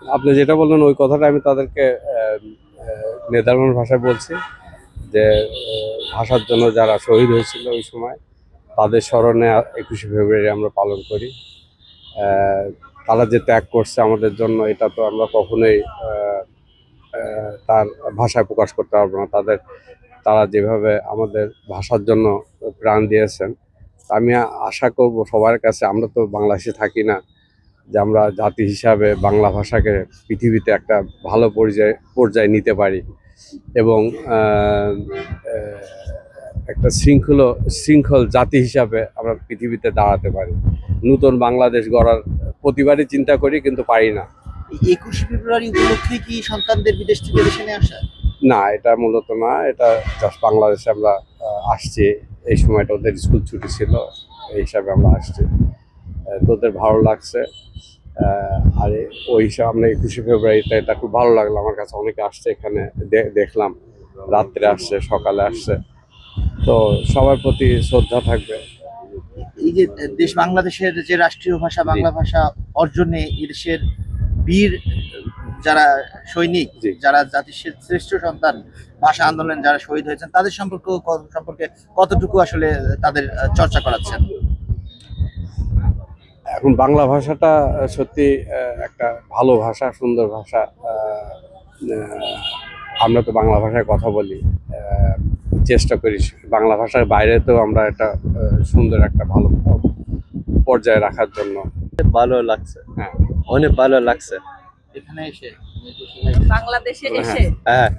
আপনি যেটা বললেন ওই কথাটা আমি তাদেরকে নেদারল্যান্ড ভাষায় বলছি যে ভাষার জন্য যারা শহীদ হয়েছিল ওই সময় তাদের স্মরণে 21শে ফেব্রুয়ারি আমরা পালন করি। আহ, তারা যে ত্যাগ করছে আমাদের জন্য এটা তো আমরা কখনোই তার ভাষায় প্রকাশ করতে পারবো না। তারা যেভাবে আমাদের ভাষার জন্য প্রাণ দিয়েছেন, আমি আশা করব সবার কাছে, আমরা তো বাংলাদেশে থাকি না, যে আমরা জাতি হিসাবে বাংলা ভাষাকে পৃথিবীতে একটা ভালো পর্যায়ে নিতে পারি এবং আহ, আহ, একটা শৃঙ্খল জাতি হিসাবে আমরা পৃথিবীতে দাঁড়াতে পারি। নতুন বাংলাদেশ গড়ার প্রতিবারই চিন্তা করি কিন্তু পারি না। 21শে ফেব্রুয়ারি উপলক্ষে কি সন্তানদের বিদেশ থেকে দেশে নিয়ে আসা? না, এটা মূলত না, এটা জাস্ট বাংলাদেশে আমরা আসছি। এই সময়টা ওদের স্কুল ছুটি ছিল, এই হিসাবে আমরা আসছি। তো ওদের ভালো লাগছে। আর ওই হিসাবে আমরা 21শে ফেব্রুয়ারিতে এটা খুব ভালো লাগলো আমার কাছে। অনেকে আসছে এখানে, দেখলাম রাত্রে আসছে, সকালে আসছে। তো সবার প্রতি শ্রদ্ধা থাকবে। এই যে দেশ বাংলাদেশের যে রাষ্ট্রীয় ভাষা বাংলা ভাষা অর্জনে এদেশের বীর যারা সৈনিক, জি। যারা জাতির শ্রেষ্ঠ সন্তান, ভাষা আন্দোলনে যারা শহীদ হয়েছেন তাদের সম্পর্কে কতটুকু আসলে তাদের চর্চা করাচ্ছেন? এখন বাংলা ভাষাটা সত্যি একটা ভালো ভাষা, সুন্দর ভাষা। আমরা তো বাংলা ভাষায় কথা বলি, চেষ্টা করি বাংলা ভাষার বাইরে তো আমরা একটা সুন্দর একটা ভালো পর্যায়ে রাখার জন্য। ভালো লাগছে, হ্যাঁ, অনেক ভালো লাগছে। এখানে এসে বাংলাদেশে হ্যাঁ। এসে হ্যাঁ